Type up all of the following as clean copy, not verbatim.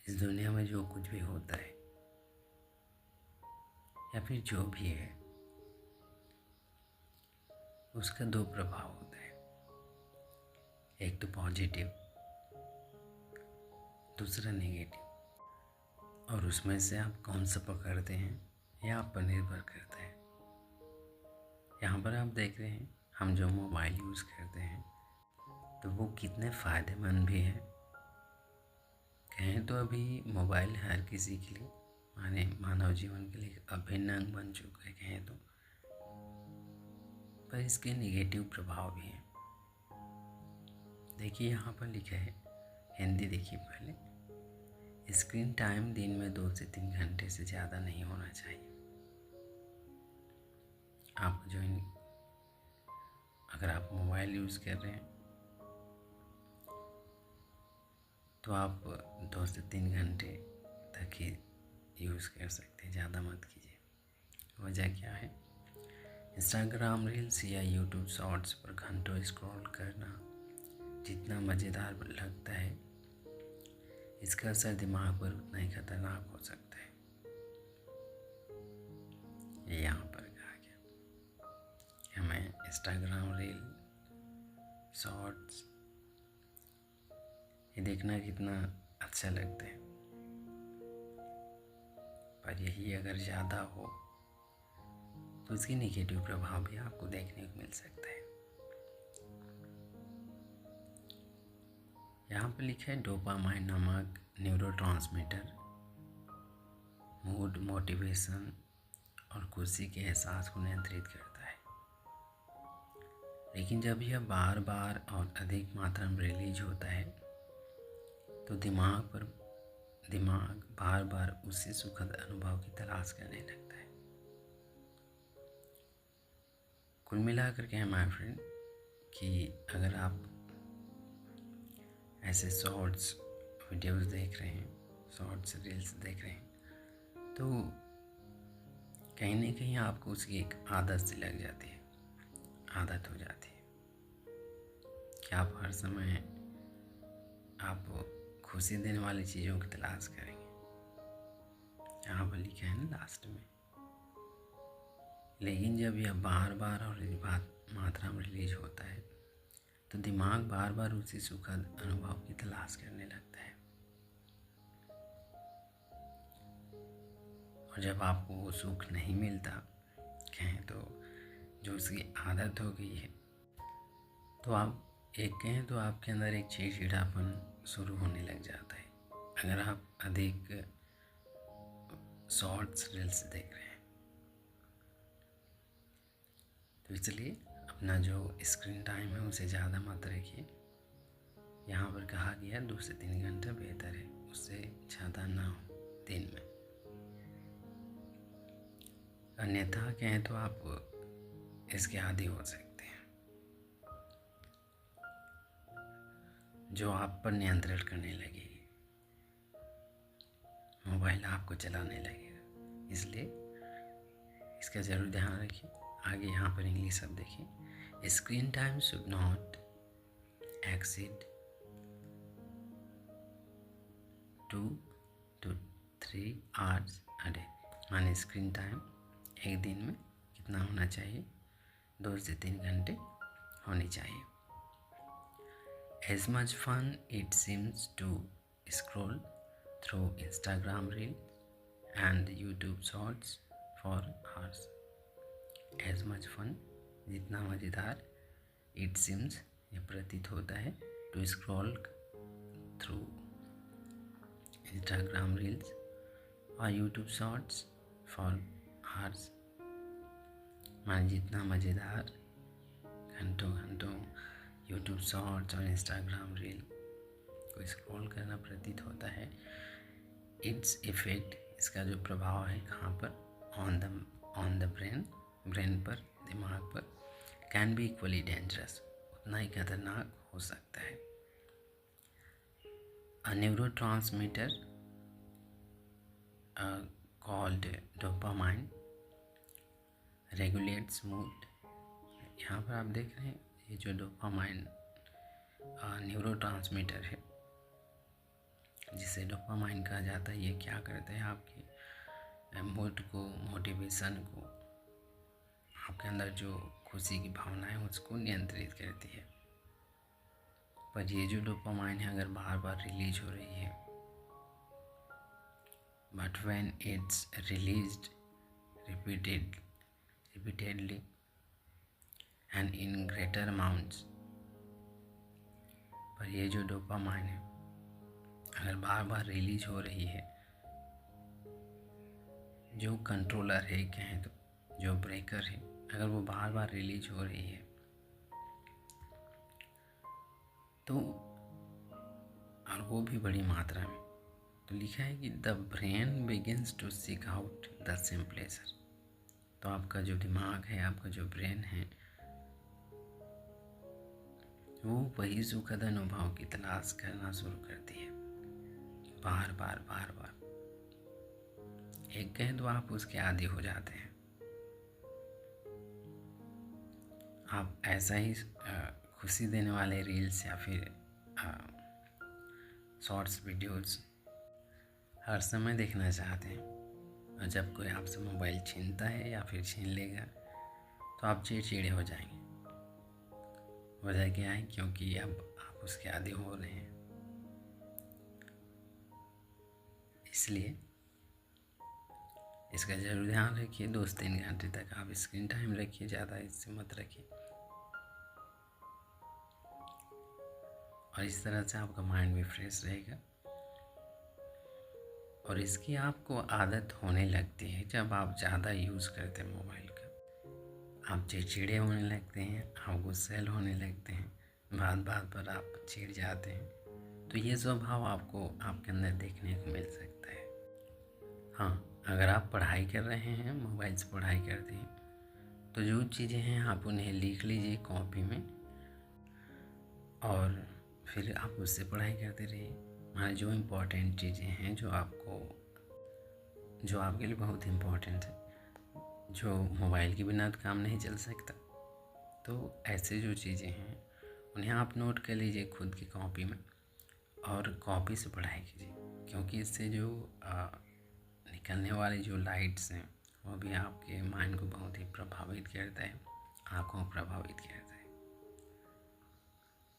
इस दुनिया में जो कुछ भी होता है या फिर जो भी है, उसका दो प्रभाव होता है। एक तो पॉजिटिव, दूसरा नेगेटिव। और उसमें से आप कौन सा पकड़ते हैं यह आप पर निर्भर करता है। यहाँ पर आप देख रहे हैं हम जो मोबाइल यूज़ करते हैं तो वो कितने फ़ायदेमंद भी है। कहें तो अभी मोबाइल हर किसी के लिए माने मानव जीवन के लिए अभिन्न अंग बन चुका है कहें तो, पर इसके नेगेटिव प्रभाव भी हैं। देखिए यहाँ पर लिखा है, हिंदी देखिए पहले। स्क्रीन टाइम दिन में 2 से 3 घंटे से ज़्यादा नहीं होना चाहिए। आप अगर आप मोबाइल यूज़ कर रहे हैं तो आप 2 से 3 घंटे तक ही यूज़ कर सकते हैं, ज़्यादा मत कीजिए। वजह क्या है? इंस्टाग्राम रील्स या यूट्यूब शॉर्ट्स पर घंटों स्क्रॉल करना जितना मज़ेदार लगता है, इसका असर दिमाग पर उतना ही खतरनाक हो सकता है। ये यहाँ पर कहा गया कि हमें इंस्टाग्राम रील, शॉर्ट्स ये देखना कितना अच्छा लगता है, पर यही अगर ज़्यादा हो तो इसकी नेगेटिव प्रभाव भी आपको देखने को मिल सकता है। यहाँ पर लिखा है डोपामाइन नामक न्यूरोट्रांसमीटर मूड, मोटिवेशन और खुशी के एहसास को नियंत्रित करता है। लेकिन जब यह बार बार और अधिक मात्रा में रिलीज होता है तो दिमाग बार बार उसी सुखद अनुभव की तलाश करने लगता है। कुल मिलाकर के माय फ्रेंड कि अगर आप ऐसे शॉर्ट्स वीडियोस देख रहे हैं, शॉर्ट्स रील्स देख रहे हैं, तो कहीं ना कहीं आपको उसकी एक आदत सी लग जाती है, आदत हो जाती है कि आप हर समय आप खुशी देने वाली चीज़ों की तलाश करेंगे। यहाँ पर लिखा है ना लास्ट में। लेकिन जब यह बार बार और मात्रा में रिलीज होता है तो दिमाग बार बार उसी सुखद अनुभव की तलाश करने लगता है। और जब आपको वो सुख नहीं मिलता, कहें तो जो उसकी आदत हो गई है, तो आप कहें तो आपके अंदर एक चिड़चिड़ापन शुरू होने लग जाता है अगर आप अधिक शॉर्ट्स रील्स देख रहे हैं। तो इसलिए अपना जो स्क्रीन टाइम है उसे ज़्यादा मत रखिए। यहाँ पर कहा गया 2 से 3 घंटा बेहतर है, उससे ज़्यादा ना हो दिन में। अन्यथा कहें तो आप इसके आदी हो सकते हैं, जो आप पर नियंत्रण करने लगेगी, मोबाइल आपको चलाने लगेगा। इसलिए इसका ज़रूर ध्यान रखिए। आगे यहाँ पर इंग्लिश शब्द देखिए, screen time should not exceed 2 to 3 hours a day। माने स्क्रीन टाइम एक दिन में कितना होना चाहिए? 2 से 3 घंटे होनी चाहिए। As much fun it seems to scroll through Instagram reel and YouTube shorts for hours। As much fun जितना मज़ेदार, it seems ये प्रतीत होता है, to scroll through Instagram reels और YouTube shorts for hours। माने जितना मज़ेदार घंटों घंटों YouTube शॉर्ट्स और इंस्टाग्राम रील को स्क्रॉल करना प्रतीत होता है, इट्स इफ़ेक्ट इसका जो प्रभाव है कहाँ पर? ऑन द ब्रेन पर, दिमाग पर, कैन बी इक्वली डेंजरस, उतना ही खतरनाक हो सकता है। A neurotransmitter called dopamine regulates mood. यहाँ पर आप देख रहे हैं ये जो डोपामाइन न्यूरोट्रांसमीटर है, जिस इसे डोपामाइन कहा जाता है। ये क्या करता है, आपके मूड को, मोटिवेशन को, आपके अंदर जो खुशी की भावना है उसको नियंत्रित करती है। पर ये जो डोपामाइन है अगर बार बार रिलीज हो रही है, but when it's released repeatedly and in greater amounts, पर ये जो डोपामाइन है अगर बार बार रिलीज हो रही है, जो कंट्रोलर है कहें तो, जो ब्रेकर है, अगर वो बार बार रिलीज हो रही है तो, और वो भी बड़ी मात्रा में, तो लिखा है कि the brain begins to seek out the same pleasure. तो आपका जो दिमाग है, आपका जो ब्रेन है, वो वही सुखद अनुभव की तलाश करना शुरू करती है, बार बार बार बार। एक कहें तो आप उसके आदी हो जाते हैं। आप ऐसा ही खुशी देने वाले रील्स या फिर शॉर्ट्स वीडियोस हर समय देखना चाहते हैं, और जब कोई आपसे मोबाइल छीनता है या फिर छीन लेगा तो आप चिड़चिड़े हो जाएंगे। वजह क्या है, क्योंकि अब आप उसके आदी हो रहे हैं। इसलिए इसका ज़रूर ध्यान रखिए। 2 से 3 घंटे तक आप स्क्रीन टाइम रखिए, ज़्यादा इससे मत रखिए। और इस तरह से आपका माइंड भी फ्रेश रहेगा। और इसकी आपको आदत होने लगती है जब आप ज़्यादा यूज़ करते हैं मोबाइल का। आप चिड़चिड़े होने लगते हैं, आप गुस्सैल होने लगते हैं, बात बात पर आप चिढ़ जाते हैं। तो ये स्वभाव आपको आपके अंदर देखने को मिल सकता है। हाँ, अगर आप पढ़ाई कर रहे हैं, मोबाइल से पढ़ाई करते हैं, तो जो चीज़ें हैं आप उन्हें लिख लीजिए कॉपी में, और फिर आप उससे पढ़ाई करते रहिए। माने जो इम्पोर्टेंट चीज़ें हैं, जो आपके लिए बहुत इम्पोर्टेंट है, जो मोबाइल के बिना तो काम नहीं चल सकता, तो ऐसे जो चीज़ें हैं उन्हें आप नोट कर लीजिए खुद की कॉपी में, और कॉपी से पढ़ाई कीजिए। क्योंकि इससे जो निकलने वाली जो लाइट्स हैं वो भी आपके माइंड को बहुत ही प्रभावित करता है, आँखों को प्रभावित करता है।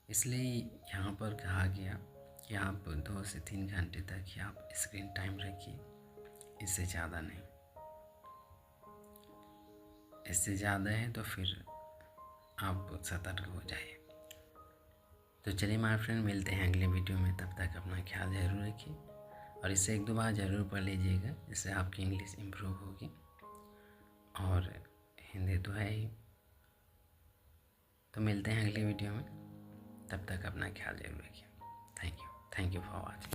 इसलिए यहाँ पर कहा गया कि आप 2 से 3 घंटे तक ही आप स्क्रीन टाइम रखिए, इससे ज़्यादा नहीं। इससे ज़्यादा है तो फिर आप सतर्क हो जाइए। तो चलिए माय फ्रेंड, मिलते हैं अगले वीडियो में। तब तक अपना ख्याल ज़रूर रखिए, और इसे 1-2 बार ज़रूर पढ़ लीजिएगा, जिससे आपकी इंग्लिश इम्प्रूव होगी। और हिंदी तो है ही। तो मिलते हैं अगले वीडियो में, तब तक अपना ख्याल ज़रूर रखिए। Thank you for watching.